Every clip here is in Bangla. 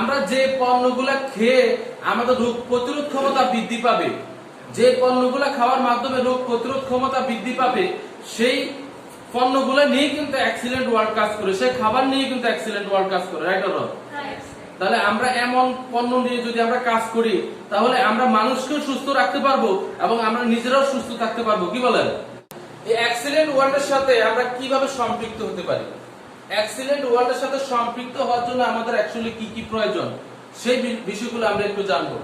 আমরা যে পণ্যগুলা খেয়ে আমাদের রোগ প্রতিরোধ ক্ষমতা বৃদ্ধি পাবে, যে পণ্যগুলা খাওয়ার মাধ্যমে রোগ প্রতিরোধ ক্ষমতা বৃদ্ধি পাবে, সেই পণ্যগুলা নিয়ে কিন্তু এক্সিলেন্ট ওয়ার্ল্ড কাজ করে, সেই খাবার নিয়ে কিন্তু এক্সিলেন্ট ওয়ার্ল্ড কাজ করে, রাইট অর রং? তাহলে আমরা এমন পণ্য নিয়ে যদি আমরা কাজ করি তাহলে আমরা মানুষকেও সুস্থ রাখতে পারবো এবং আমরা নিজেরাও সুস্থ থাকতে পারবো। কি বলেন? এই এক্সিলেন্ট ওয়ার্ল্ডের সাথে আমরা কিভাবে সম্পৃক্ত হতে পারি? এক্সিলেন্ট ওয়ার্ল্ডের সাথে সম্পৃক্ত হওয়ার জন্য আমাদের অ্যাকচুয়ালি কি কি প্রয়োজন সেই বিষয়গুলো আমরা একটু জানবো।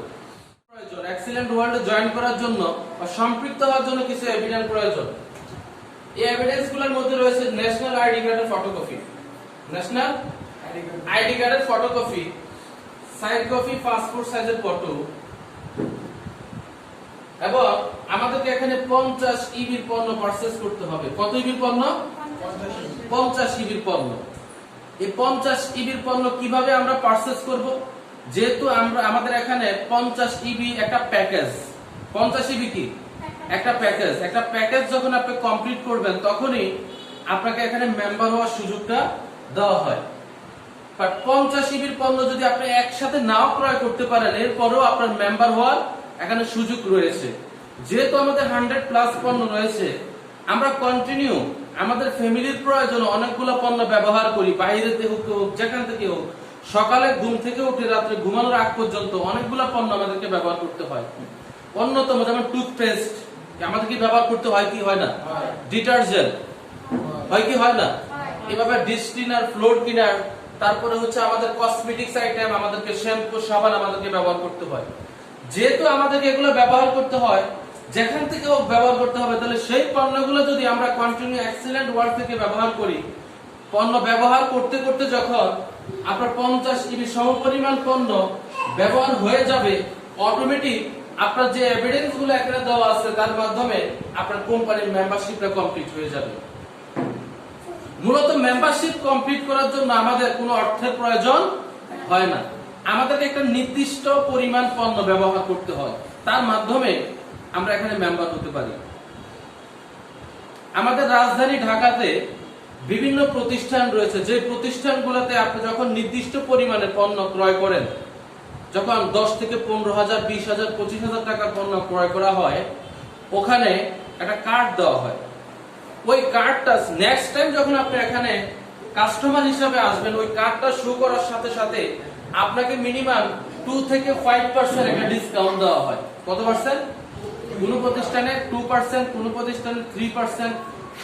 প্রয়োজন এক্সিলেন্ট ওয়ার্ল্ডে জয়েন করার জন্য বা সম্পৃক্ত হওয়ার জন্য কিছু এভিডেন্স প্রয়োজন। এই এভিডেন্সগুলোর মধ্যে রয়েছে ন্যাশনাল আইডি কার্ডের ফটোকপি, ন্যাশনাল আইডি কার্ডের ফটোকপি, সাইড কপি পাসপোর্ট সাইজের ফটো, এবং আমাদেরকে এখানে 50 ইবির পণ্য পারচেজ করতে হবে। কত ইবির পণ্য? 50 ইবির পণ্য। এই 50 ইবির পণ্য কিভাবে আমরা পারচেজ করব? যেহেতু আমাদের এখানে 50 ইবি একটা প্যাকেজ। 50 ইবি কি একটা প্যাকেজ। একটা প্যাকেজ যখন আপনি কমপ্লিট করবেন তখনই আপনাকে এখানে মেম্বার হওয়ার সুযোগটা দেওয়া হয়। বাট 50 ইবির পণ্য যদি আপনি একসাথে নাও ক্রয় করতে পারেন এরপরেও আপনার মেম্বার হওয়ার এখানে সুযোগ রয়েছে। যেহেতু আমাদের 100+ পণ্য রয়েছে, আমরা কন্টিনিউ আমাদের ফ্যামিলির প্রয়োজনে অনেকগুলো পণ্য ব্যবহার করি, বাইরে থেকে হোক যেখান থেকে হোক, সকালে ঘুম থেকে উঠে রাত্রে ঘুমানোর আগ পর্যন্ত অনেকগুলো পণ্য আমাদেরকে ব্যবহার করতে হয়। অন্যতম যেমন টুথপেস্ট আমাদেরকে ব্যবহার করতে হয় কি হয় না? ডিটারজেন্ট হয় কি হয় না? এভাবে ডিশ ক্লিনার, ফ্লোর ক্লিনার, তারপরে হচ্ছে আমাদের কসমেটিক্স আইটেম, আমাদেরকে শ্যাম্পু, সাবান আমাদেরকে ব্যবহার করতে হয়। যেহেতু আমাদেরকে এগুলো ব্যবহার করতে হয়, যেখান থেকে হোক ব্যবহার করতে হবে, তাহলে সেই পণ্যগুলো যদি আমরা কন্টিনিউ এক্সিলেন্ট ওয়ার্ল্ড থেকে ব্যবহার করি, পণ্য ব্যবহার করতে করতে যখন আপনার 50 ইবি সমপরিমাণ পণ্য ব্যবহার হয়ে যাবে, অটোমেটিক আপনার যে এভিডেন্স গুলো এখানে দেওয়া আছে তার মাধ্যমে আপনার কোম্পানির মেম্বারশিপটা কমপ্লিট হয়ে যাবে। মূলত মেম্বারশিপ কমপ্লিট করার জন্য আমাদের কোনো অর্থের প্রয়োজন হয় না। আমাদেরকে একটা নির্দিষ্ট পরিমাণ পণ্য ব্যবহার করতে হয়, তার মাধ্যমে আমরা এখানে মেম্বার হতে পারি। আমাদের রাজধানী ঢাকাতে বিভিন্ন প্রতিষ্ঠান রয়েছে, যে প্রতিষ্ঠানগুলোতে আপনি যখন নির্দিষ্ট পরিমাণে পণ্য ক্রয় করেন, যখন 10 থেকে 15,000, 20,000, 25,000 টাকার পণ্য ক্রয় করা হয়, ওখানে একটা কার্ড দেওয়া হয়। ওই কার্ডটা নেক্সট টাইম যখন আপনি এখানে কাস্টমার হিসাবে আসবেন, ওই কার্ডটা শো করার সাথে সাথে আপনাকে মিনিমাম 2 থেকে 5% একটা ডিসকাউন্ট দেওয়া হয়। কত পার্সেন্ট? কোন প্রতিষ্ঠানে 2%, কোন প্রতিষ্ঠানে 3%,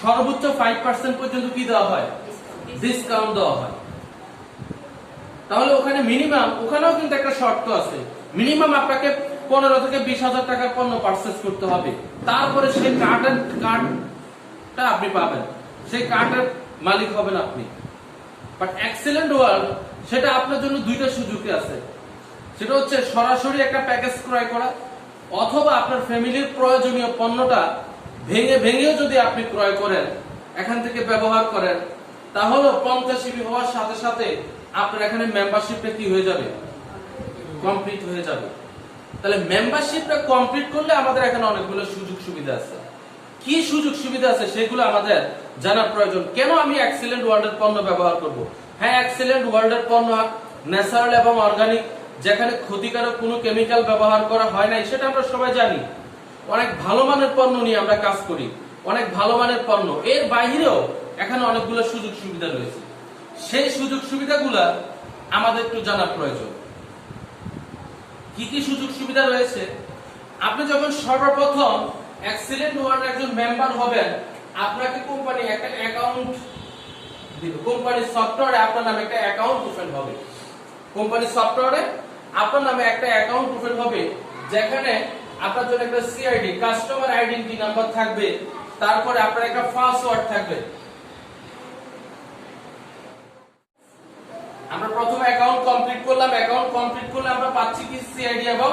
সর্বোচ্চ 5% পর্যন্ত কি দেওয়া হয়? ডিসকাউন্ট দেওয়া হয়। তাহলে ওখানে মিনিমাম, ওখানেও কিন্তু একটা শর্ত আছে, মিনিমাম আপনাকে 15 থেকে 20,000 টাকার পণ্য পারচেজ করতে হবে, তারপরে সেই কার্ডটা আপনি পাবেন, সেই কার্ডের মালিক হবেন আপনি। বাট এক্সিলেন্ট ওয়ার্ল্ড সেটা আপনার জন্য দুইটা সুযোগে আছে। সেটা হচ্ছে সরাসরি একটা প্যাকেজ ক্রয় করা, অথবা আপনার ফ্যামিলির প্রয়োজনীয় পণ্যটা ভেঙেও যদি আপনি ক্রয় করেন, এখান থেকে ব্যবহার করেন, তাহলে 50 ইবি হওয়ার সাথে সাথে আপনার এখানে মেম্বারশিপটা কি হয়ে যাবে? কমপ্লিট হয়ে যাবে। তাহলে মেম্বারশিপটা কমপ্লিট করলে আমাদের এখানে অনেকগুলো সুযোগ সুবিধা আছে। কি সুযোগ সুবিধা আছে সেগুলো আমাদের জানা প্রয়োজন। কেন আমি এক্সিলেন্ট ওয়ার্ল্ডের পণ্য ব্যবহার করব? হ্যাঁ, এক্সিলেন্ট ওয়ার্ল্ডের পণ্য ন্যাচারাল এবং অর্গানিক, যেখানে ক্ষতিকারক কোনো কেমিক্যাল ব্যবহার করা হয় নাই, সেটা আমরা সবাই জানি। অনেক ভালো মানের পণ্য নিয়ে আমরা কাজ করি, অনেক ভালো মানের পণ্য। এর বাইরেও এখানে অনেকগুলো সুযোগ সুবিধা রয়েছে। সেই সুযোগ সুবিধাগুলো আমাদের একটু জানা প্রয়োজন। কি কি সুযোগ সুবিধা রয়েছে? আপনি যখন সর্বপ্রথম এক্সিলেন্ট ওয়ার্ল্ডের একজন মেম্বার হবেন, আপনাকে কোম্পানি একটা অ্যাকাউন্ট দিবে। কোম্পানির সফটওয়্যারে আপনার নামে একটা অ্যাকাউন্ট ওপেন হবে। কোম্পানির সফটওয়্যারে আপনার নামে একটা অ্যাকাউন্ট ওপেন হবে, যেখানে আপনার জন্য একটা সিআইডি, কাস্টমার আইডেন্টি নাম্বার থাকবে, তারপরে আপনার একটা পাসওয়ার্ড থাকবে। আমরা প্রথমে অ্যাকাউন্ট কমপ্লিট করলাম, অ্যাকাউন্ট কমপ্লিট করলে আমরা পাচ্ছি কি? সিআইডি এবং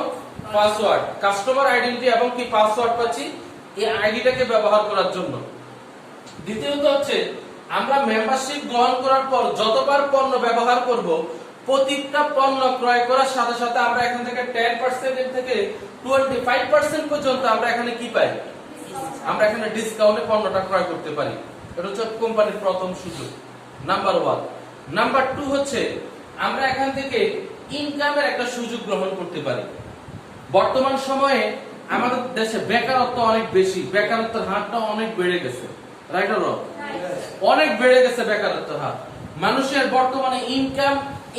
পাসওয়ার্ড, কাস্টমার আইডেন্টি এবং কি পাসওয়ার্ড পাচ্ছি এই আইডিটাকে ব্যবহার করার জন্য। দ্বিতীয়ত হচ্ছে আমরা মেম্বারশিপ গ্রহণ করার পর যতবার পণ্য ব্যবহার করব, প্রতিটা পণ্য ক্রয় করার সাথে সাথে আমরা এখান থেকে 10% থেকে 25% পর্যন্ত আমরা এখানে কি পাই? আমরা এখানে ডিসকাউন্টে পণ্যটা ক্রয় করতে পারি। এটা হচ্ছে কোম্পানির প্রথম সুযোগ, নাম্বার 1। নাম্বার 2 হচ্ছে আমরা এখান থেকে ইনকামের একটা সুযোগ গ্রহণ করতে পারি। বর্তমান সময়ে আমাদের দেশে বেকারত্ব অনেক বেশি, বেকারত্বের হারটা অনেক বেড়ে গেছে, রাইট অর রং? অনেক বেড়ে গেছে বেকারত্বের হার। মানুষের বর্তমানে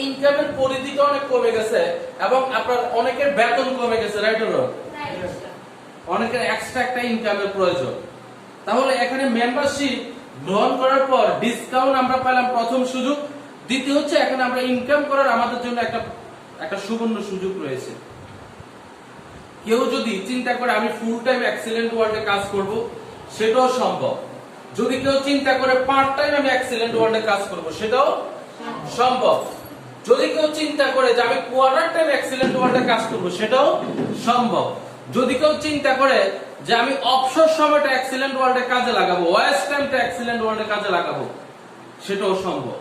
ইনকামের পরিধিটা অনেক কমে গেছে এবং আপনার অনেকের বেতন কমে গেছে, রাইট অর রং? অনেকের এক্সট্রা একটা ইনকামের প্রয়োজন। তাহলে এখানে মেম্বারশিপ গ্রহণ করার পর ডিসকাউন্ট আমরা পেলাম, প্রথম সুযোগ। দ্বিতীয় হচ্ছে এখানে আমরা ইনকাম করার আমাদের জন্য একটা সুবর্ণ সুযোগ রয়েছে। কেউ যদি চিন্তা করে আমি ফুল টাইম এক্সিলেন্ট ওয়ার্ল্ডে কাজ করব, সেটাও সম্ভব। যদি কেউ চিন্তা করে পার্ট টাইম আমি এক্সিলেন্ট ওয়ার্ল্ডে কাজ করব, সেটাও সম্ভব। যদি কেউ চিন্তা করে যে আমি কোয়ার্টার টাইম এক্সিলেন্ট ওয়ার্ল্ডে কাজ করব, সেটাও সম্ভব। যদি কেউ চিন্তা করে যে আমি অবসর সময়টা এক্সিলেন্ট ওয়ার্ল্ডে কাজে লাগাবো, ওয়াইস টাইমটা এক্সিলেন্ট ওয়ার্ল্ডে কাজে লাগাবো, সেটাও সম্ভব।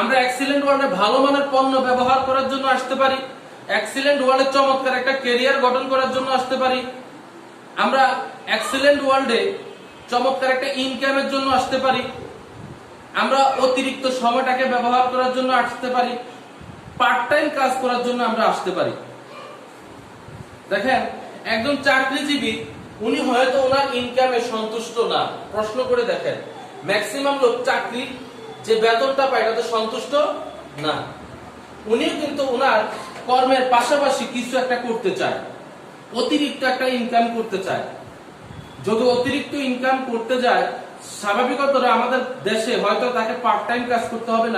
আমরা এক্সিলেন্ট ওয়ার্ল্ডে ভালো মানের পণ্য ব্যবহার করার জন্য আসতে পারি, এক্সিলেন্ট ওয়ার্ল্ডে চমৎকার একটা ক্যারিয়ার গঠন করার জন্য আসতে পারি, আমরা এক্সিলেন্ট ওয়ার্ল্ডে চমৎকার একটা ইনকামের জন্য আসতে পারি, আমরা অতিরিক্ত সময়টাকে ব্যবহার করার জন্য আসতে পারি, পার্ট টাইম কাজ করার জন্য আমরা আসতে পারি। দেখেন, একজন চাকরিজীবী উনি হয়তো ওনার ইনকামে সন্তুষ্ট না। প্রশ্ন করে দেখেন, ম্যাক্সিমাম লোক চাকরি যে বেতনটা পায় তাতে সন্তুষ্ট না। উনিও কিন্তু ওনার কর্মের পাশাপাশি কিছু একটা করতে চায়, অতিরিক্ত একটা ইনকাম করতে চায়। যদি অতিরিক্ত ইনকাম করতে যায়, স্বাভাবিকত আমাদের দেশে হয়তো তাকে পার্ট টাইম কাজ করতে হবে,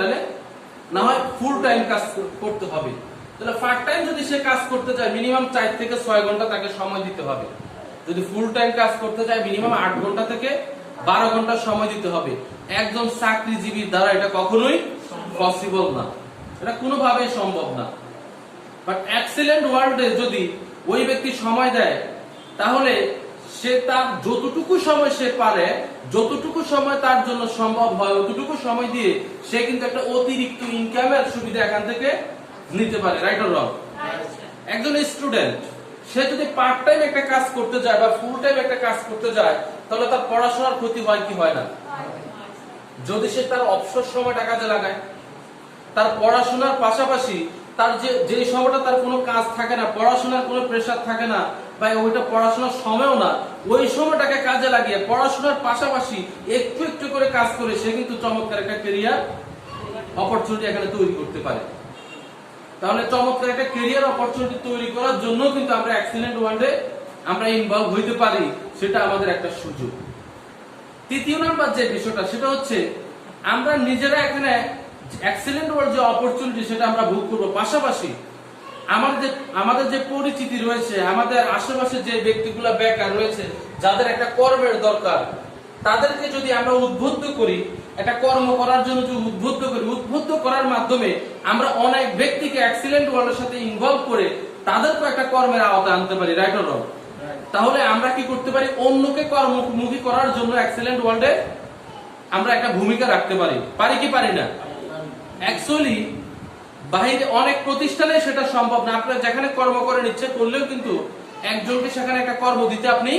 না হয় ফুল টাইম কাজ করতে হবে। তাহলে পার্ট টাইম যদি সে কাজ করতে চায়, মিনিমাম 4 থেকে 6 ঘন্টা তাকে সময় দিতে হবে। যদি ফুল টাইম কাজ করতে চায়, মিনিমাম 8 ঘন্টা থেকে 12 ঘন্টা সময় দিতে হবে। একজন চাকরিজীবীর দ্বারা এটা কখনোই পসিবল না, এটা কোনোভাবেই সম্ভব না। বাট এক্সিলেন্ট ওয়ার্ল্ডে যদি ওই ব্যক্তি সময় দেয়, তাহলে সে তার যতটুকু সময় সে পারে, যতটুকু সময় তার জন্য সম্ভব হয়, ততটুকু সময় দিয়ে সে কিন্তু একটা অতিরিক্ত ইনকামের সুবিধা এখান থেকে নিতে পারে, রাইট অর রং? একজন স্টুডেন্ট সে যদি পার্ট টাইম একটা কাজ করতে যায় বা ফুল টাইম একটা কাজ করতে যায়, তাহলে তার পড়াশোনার ক্ষতি হয় কি হয় না? যদি সে তার অবসর সময়টা কাজে লাগায়, তার পড়াশোনার পাশাপাশি তার যে সময়টা তার কোনো কাজ থাকে না, পড়াশোনার কোনো প্রেসার থাকে না, বা ওইটা পড়াশোনার সময়ও না, ওই সময়টাকে কাজে লাগিয়ে পড়াশোনার পাশাপাশি একটু একটু করে কাজ করে সে কিন্তু চমৎকার একটা ক্যারিয়ার অপরচুনিটি এখানে তৈরি করতে পারে। তাহলে চমৎকার একটা ক্যারিয়ার অপরচুনিটি তৈরি করার জন্য কিন্তু আমরা এক্সিলেন্ট ওয়ার্ল্ডে আমরা ইনভলভ হইতে পারি, সেটা আমাদের একটা সুযোগ। তৃতীয় নাম্বার যে বিষয়টা, সেটা হচ্ছে আমরা নিজেরা এখানে এক্সিলেন্ট ওয়ার্ল্ড যে অপরচুনিটি সেটা আমরা ভোগ করবো, পাশাপাশি আমাদের যে পরিচিতি রয়েছে, আমাদের আশেপাশে যে ব্যক্তিগুলো বেকার রয়েছে, যাদের একটা কর্মের দরকার, তাদেরকে যদি আমরা উদ্বুদ্ধ করি, একটা কর্ম করার জন্য যদি উদ্বুদ্ধ করার মাধ্যমে আমরা অনেক ব্যক্তিকে এক্সিলেন্ট ওয়ার্ল্ডের সাথে ইনভলভ করে তাদেরকে একটা কর্মের আওতায় আনতে পারি, রাইট অর রং? তাহলে আমরা কি করতে পারি? অন্যকে কর্মমুখী করার জন্য এক্সিলেন্ট ওয়ার্ল্ডে আমরা একটা ভূমিকা রাখতে পারি কি পারি না? অ্যাকচুয়ালি বাইরে অনেক প্রতিষ্ঠানে সেটা সম্ভব না। আপনারা যেখানে কর্ম করেন, ইচ্ছে করলেও কিন্তু একজনকে সেখানে একটা কর্ম দিতে আপনি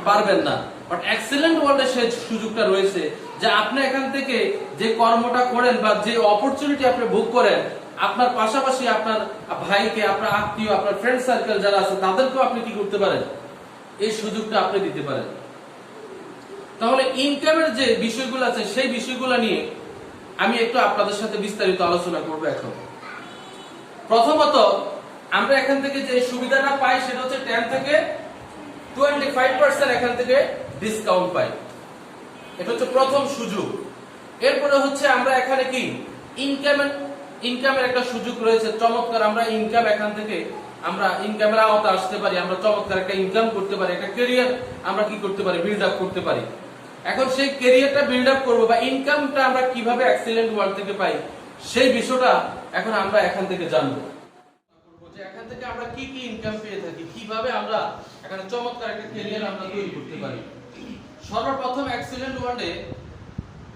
পারবেন না। বাট এক্সিলেন্ট ওয়ার্ল্ডে সেই সুযোগটা রয়েছে যে আপনি এখান থেকে যে কর্মটা করেন বা যে অপরচুনিটি আপনি ভোগ করেন, আপনার পাশাপাশি আপনার ভাইকে, আপনার আত্মীয়, আপনার ফ্রেন্ড সার্কেল যারা আছে তাদেরকেও আপনি কি করতে পারেন, এই সুযোগটা আপনি দিতে পারেন। তাহলে ইনকামের যে বিষয়গুলো আছে সেই বিষয়গুলো নিয়ে আমি একটু আপনাদের সাথে বিস্তারিত আলোচনা করব। এখন প্রথমত আমরা এখান থেকে যে সুবিধাটা পাই সেটা হচ্ছে 10 থেকে 25% এখান থেকে ডিসকাউন্ট পাই, এটা হচ্ছে প্রথম সুযোগ। এরপরে হচ্ছে আমরা এখানে কি ইনকামের একটা সুযোগ রয়েছে, চমৎকার আমরা ইনকাম এখান থেকে আমরা ইনকামের আওতায় আসতে পারি, আমরা চমৎকার একটা ইনকাম করতে পারি, একটা ক্যারিয়ার আমরা কি করতে পারি, বিল্ড আপ করতে পারি। এখন সেই ক্যারিয়ারটা বিল্ড আপ করবো বা ইনকামটা আমরা কিভাবে এক্সিলেন্ট ওয়ার্ল্ড থেকে পাই, সেই বিষয়টা এখন আমরা এখান থেকে জানবো যে এখান থেকে আমরা কি কি ইনকাম পেয়ে থাকি, কিভাবে আমরা এখানে চমৎকার একটা ক্যারিয়ার আমরা তৈরি করতে পারি। সর্বপ্রথম এক্সিলেন্ট ওয়ার্ল্ডে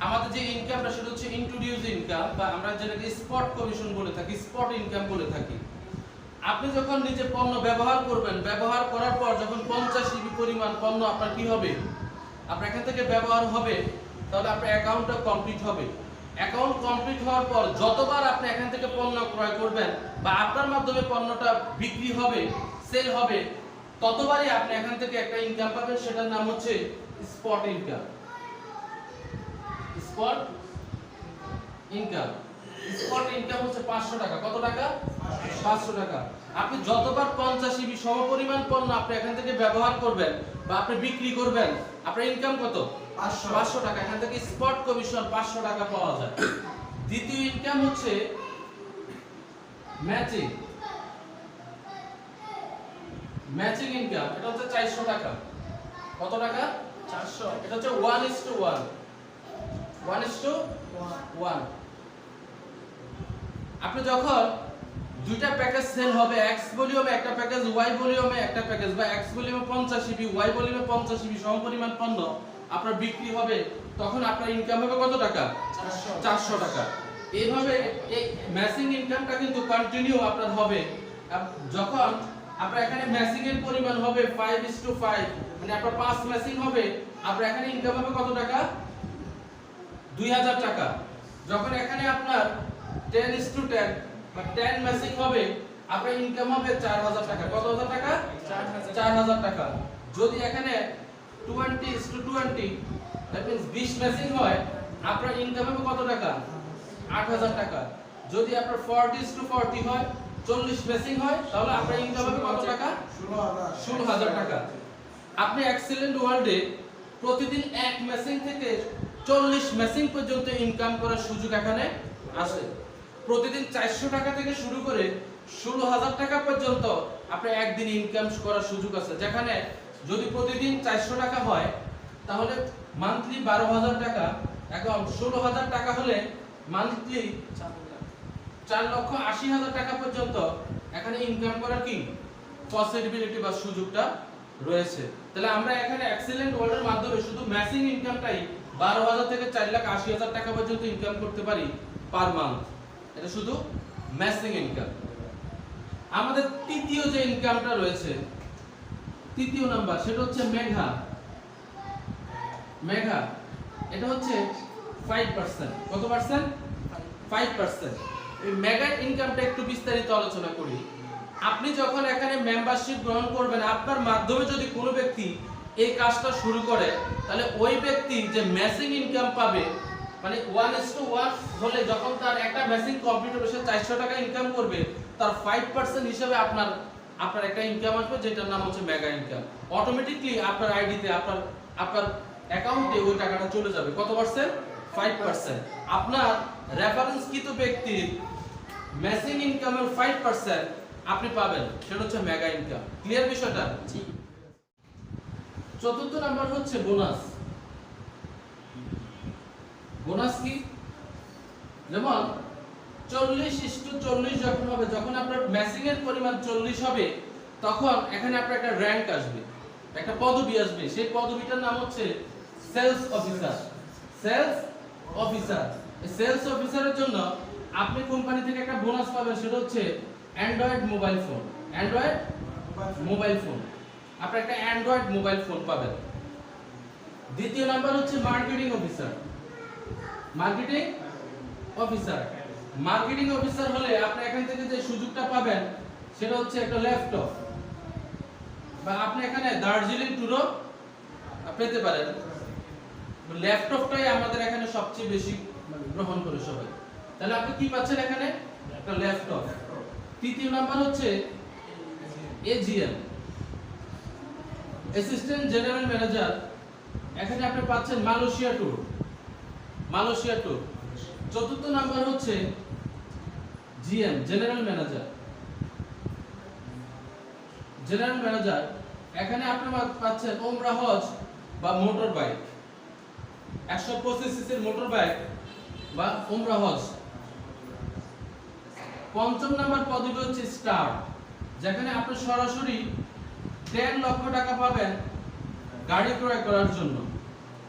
আমাদের যে ইনকামটা সেটা হচ্ছে ইন্ট্রোডিউস ইনকাম, বা আমরা যেটাকে স্পট কমিশন বলে থাকি, স্পট ইনকাম বলে থাকি। আপনি যখন নিজে পণ্য ব্যবহার করবেন, ব্যবহার করার পর যখন 50 ইবি পরিমাণ পণ্য আপনার কি হবে, আপনার এখান থেকে ব্যবহার হবে, তাহলে আপনার অ্যাকাউন্টটা কমপ্লিট হবে। অ্যাকাউন্ট কমপ্লিট হওয়ার পর যতবার আপনি এখান থেকে পণ্য ক্রয় করবেন বা আপনার মাধ্যমে পণ্যটা বিক্রি হবে, সেল হবে, ততবারই আপনি এখান থেকে একটা ইনকাম পাবেন, সেটার নাম হচ্ছে spot income. Spot income, spot income হচ্ছে 500 টাকা। কত টাকা? 500 টাকা। আপনি যতবার 50 ইবি সমপরিমাণ পণ্য আপনি এখান থেকে ব্যবহার করবেন বা আপনি বিক্রি করবেন, আপনার ইনকাম কত? 500 টাকা। এখান থেকে স্পট কমিশন 500 টাকা পাওয়া যায়। দ্বিতীয় ইনকাম হচ্ছে ম্যাচিং। ম্যাচিং ইনকাম, এটা হচ্ছে 400 টাকা। কত টাকা? 400। এটা হচ্ছে 1:1, 1:1। আপনি যখন দুইটা প্যাকেজ সেল হবে, এক্স ভলিউমে একটা প্যাকেজ, ওয়াই ভলিউমে একটা প্যাকেজ, বা এক্স ভলিউমে 50 ইবি, ওয়াই ভলিউমে 50 ইবি সমপরিমাণ পণ্য আপনার বিক্রি হবে, তখন আপনার ইনকাম হবে কত টাকা? 400 টাকা। এইভাবে এই ম্যাচিং ইনকামটা কিন্তু কন্টিনিউ আপনার হবে। যখন আপনার এখানে ম্যাচিং এর পরিমাণ হবে 5:5, মানে আপনার 5 ম্যাচিং হবে, আপনার এখানে ইনকাম হবে কত টাকা? 2000 টাকা। যখন এখানে আপনার 10:10 বা 10 ম্যাচিং হবে, আপনার ইনকাম হবে 4000 টাকা। কত হাজার টাকা? 4000 টাকা। যদি এখানে 20:20, দ্যাট মিন্স 20 ম্যাচিং হয়, আপনার ইনকাম হবে কত টাকা? 8000 টাকা। যদি আপনার 40:40 হয়, 40 ম্যাচিং হয়, তাহলে আপনার ইনকাম হবে কত টাকা? 16000 টাকা। আপনি এক্সেলেন্ট ওয়ার্ল্ডে প্রতিদিন 1 ম্যাচিং থেকে 40 ম্যাচিং পর্যন্ত ইনকাম করার সুযোগ এখানে আছে। প্রতিদিন 400 টাকা থেকে শুরু করে 16000 টাকা পর্যন্ত আপনি একদিন ইনকাম করার সুযোগ আছে। যেখানে যদি প্রতিদিন 400 টাকা হয়, তাহলে মান্থলি 12000 টাকা। এখন 16000 টাকা হলে মান্থলি 4,80,000 টাকা পর্যন্ত এখানে ইনকাম করার কি পসিবিলিটি বা সুযোগটা রয়েছে। তাহলে আমরা এখানে এক্সেলেন্ট ওয়ার্ল্ডের মাধ্যমে শুধু ম্যাচিং ইনকামটাই 12,000 থেকে 4,80,000 টাকা পর্যন্ত ইনকাম করতে পারি পার মান্থ। এটা শুধু ম্যাচিং ইনকাম। আমাদের তৃতীয় যে ইনকামটা রয়েছে, তৃতীয় নাম্বার, সেটা হচ্ছে মেঘা। মেঘা, এটা হচ্ছে 5%। কত পার্সেন্ট? 5%। এই মেগা ইনকামটা একটু বিস্তারিত আলোচনা করি। আপনি যখন এখানে মেম্বারশিপ গ্রহণ করবেন, আপনার মাধ্যমে যদি কোনো ব্যক্তি এই কাজটা শুরু করে, তাহলে ওই ব্যক্তি যে ম্যাচিং ইনকাম পাবে, মানে 1:1 হলে যখন তার একটা ম্যাচিং কমপ্লিট হবে, সে 400 টাকা ইনকাম করবে, তার 5% হিসেবে আপনার একটা ইনকাম আসবে, যেটার নাম হচ্ছে মেগা ইনকাম। অটোমেটিকলি আপনার আইডিতে, আপনার অ্যাকাউন্টে ওই টাকাটা চলে যাবে। কত পার্সেন্ট? 5%। আপনার রেফারেন্সকৃত ব্যক্তির ম্যাচিং ইনকামের 5% আপনি পাবেন, সেটা হচ্ছে মেগা ইনকাম। ক্লিয়ার বিষয়টা? জি। চতুর্থ নাম্বার হচ্ছে বোনাস। বোনাস কি? যেমন 40:40 যখন হবে, যখন আপনার ম্যাচিং এর পরিমাণ 40 হবে, তখন এখানে আপনার একটা র‍্যাঙ্ক আসবে, একটা পদবি আসবে। সেই পদবিটার নাম হচ্ছে সেলস অফিসার। Sales officer. এই সেলস অফিসারের জন্য আপনি কোম্পানি থেকে একটা বোনাস পাবেন, সেটা হচ্ছে Android mobile phone. Android mobile phone, আপনি একটা অ্যান্ড্রয়েড মোবাইল ফোন পাবেন। দ্বিতীয় নাম্বার হচ্ছে marketing officer. Marketing officer. Marketing officer হলে আপনি এখান থেকে যে সুযোগটা পাবেন, সেটা হচ্ছে একটা ল্যাপটপ, বা আপনি এখানে দার্জিলিং ট্যুরও পেতে পারেন। ল্যাপটপটাই আমাদের এখানে সবচেয়ে বেশি গ্রহণ করে সবাই। তাহলে আপনি কি পাচ্ছেন এখানে? একটা ল্যাপটপ। তৃতীয় নাম্বার হচ্ছে এজিএম, অ্যাসিস্ট্যান্ট জেনারেল ম্যানেজার। এখানে আপনি পাচ্ছেন মালয়েশিয়া ট্যুর, মালয়েশিয়া ট্যুর। চতুর্থ নাম্বার হচ্ছে GM, general manager. General manager, এখানে আপনি পাচ্ছেন ওমরা হজ বা মোটর বাইক, 125 সিসির মোটর বাইক বা ওমরা হজ। পঞ্চম নাম্বার পদবি হচ্ছে স্টার, যেখানে আপনি সরাসরি 10 লক্ষ টাকা পাবেন গাড়ি ক্রয় করার জন্য।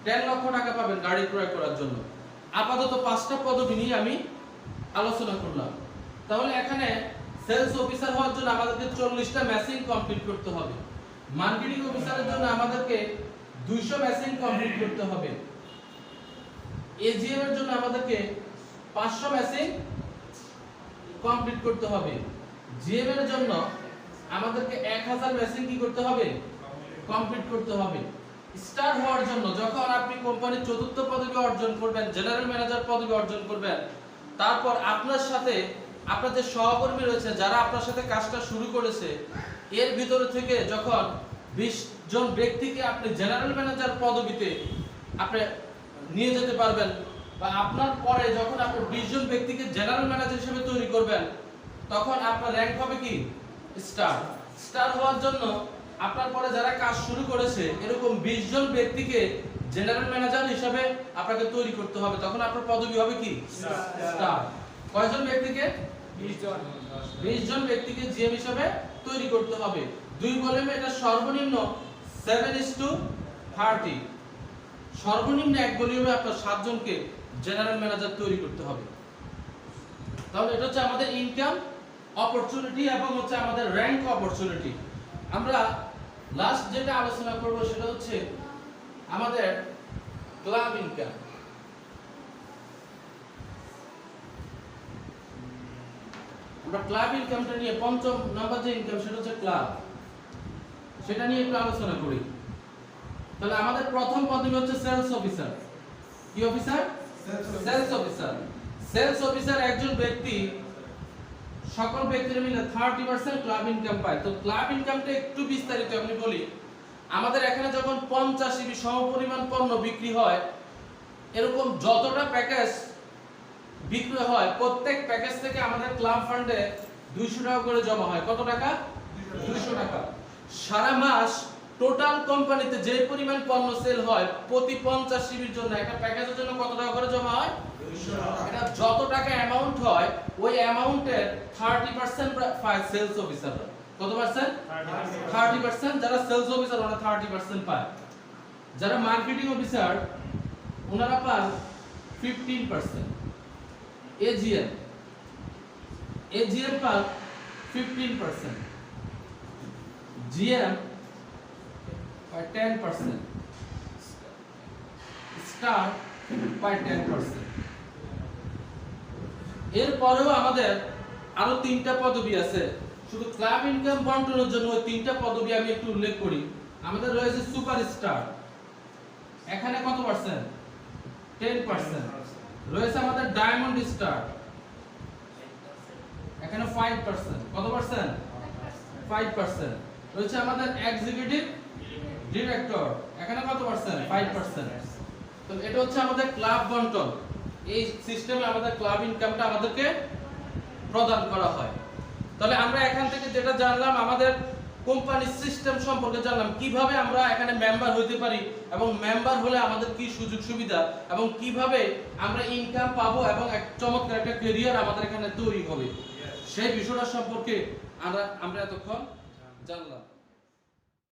10 লক্ষ টাকা পাবেন গাড়ি ক্রয় করার জন্য। আপাতত 5টা পদবি নিয়ে আমি আলোচনা করলাম। তাহলে এখানে সেলস অফিসার হওয়ার জন্য আমাদেরকে 40টা ম্যাচিং কমপ্লিট করতে হবে। মার্কেটিং অফিসারের জন্য আমাদেরকে 200 ম্যাচিং কমপ্লিট করতে হবে। এজিএম এর জন্য আমাদেরকে 500 মেশিন কমপ্লিট করতে হবে। জিএম এর জন্য আমাদেরকে 1000 মেশিন কি করতে হবে, কমপ্লিট করতে হবে। স্টার হওয়ার জন্য যখন আপনি কোম্পানির চতুর্থ পদবি অর্জন করবেন, জেনারেল ম্যানেজার পদবি অর্জন করবেন, তারপর আপনার সাথে আপনার যে সহকর্মী রয়েছে যারা আপনার সাথে কাজটা শুরু করেছে, এর ভিতরে থেকে যখন 20 জন ব্যক্তিকে আপনি জেনারেল ম্যানেজার পদবিতে আপনি নিয়ে যেতে পারবেন, বা আপনার পরে যখন আপনি 20 জন ব্যক্তিকে জেনারেল ম্যানেজার হিসেবে তৈরি করবেন, তখন আপনার র‍্যাঙ্ক হবে কি, স্টার। স্টার হওয়ার জন্য আপনার পরে যারা কাজ শুরু করেছে এরকম 20 জন ব্যক্তিকে জেনারেল ম্যানেজার হিসেবে আপনাকে তৈরি করতে হবে, তখন আপনার পদবি হবে কি, স্টার। কয়জন ব্যক্তিকে, 20 জন ব্যক্তিকে জিএম হিসেবে তৈরি করতে হবে। 2 ভলিউমে এটা সর্বনিম্ন 7:30, সর্বনিম্ন 1 ভলিউমে আপনার 7 জনকে জেনারেল ম্যানেজার তৈরি করতে হবে। তাহলে এটা হচ্ছে আমাদের ইনকাম অপরচুনিটি এবং হচ্ছে আমাদের র‍্যাঙ্ক অপরচুনিটি। আমরা লাস্ট যেটা আলোচনা করব সেটা হচ্ছে আমাদের ক্লাব ইনকাম। আমরা ক্লাব ইনকামটা নিয়ে 5ম নাম্বার যে ইনকাম সেটা হচ্ছে ক্লাব, সেটা নিয়ে একটু আলোচনা করি। তাহলে আমাদের প্রথম পদবি হচ্ছে সেলস অফিসার। কি officer? Sales officer. Sales officer একজন ব্যক্তি সকল ব্যক্তিরা মিলে 30% ক্লাব ইনকাম পায়। তো ক্লাব ইনকামটা একটু বিস্তারিত আমি বলি। আমাদের এখানে যখন 50 ইবি সমপরিমাণ পণ্য বিক্রি হয়, এরকম যতটা প্যাকেজ বিক্রি হয় প্রত্যেক প্যাকেজ থেকে আমাদের ক্লাব ফান্ডে 200 টাকা করে জমা হয়। কত টাকা? 200 টাকা। সারা মাস টোটাল কোম্পানিতে যে পরিমাণ পণ্য সেল হয় প্রতি 50 ইবির জন্য একটা প্যাকেজের জন্য কত টাকা করে জমা হয়? 200 টাকা। এটা যত টাকা অ্যামাউন্ট হয় ওই অ্যামাউন্টের 30% পায় সেলস অফিসার। কত পার্সেন্ট? 30%। যারা সেলস অফিসার ওরা 30% পায়। যারা মার্কেটিং অফিসার ওনারা পান 15%। এজিএম পান 15%। জিএম পায় 10%। স্টার পায় 10%। এরপরেও আমাদের আরো 3টা পদবি আছে। শুধু ক্লাব ইনকাম বন্টনের জন্য ওই 3টা পদবি আমি একটু উল্লেখ করি। আমাদের রয়েছে সুপারস্টার, এখানে কত পার্সেন্ট? 10%। রয়েছে আমাদের ডায়মন্ড স্টার, এখানে 5%। কত পার্সেন্ট? 5%। রয়েছে আমাদের এক্সিকিউটিভ ডিরেক্টর, এখানে কত পার্সেন্ট? 5%। তো এটা হচ্ছে আমাদের ক্লাব বন্টন। এই সিস্টেমে আমাদের ক্লাব ইনকামটা আমাদেরকে প্রদান করা হয়। তাহলে আমরা এখান থেকে যেটা জানলাম, আমাদের কোম্পানির সিস্টেম সম্পর্কে জানলাম, কিভাবে আমরা এখানে মেম্বার হতে পারি এবং মেম্বার হলে আমাদের কি সুযোগ সুবিধা এবং কিভাবে আমরা ইনকাম পাবো এবং এক চমৎকার একটা ক্যারিয়ার আমাদের এখানে তৈরি হবে, সেই বিষয়টা সম্পর্কে আমরা এতক্ষণ জানলাম।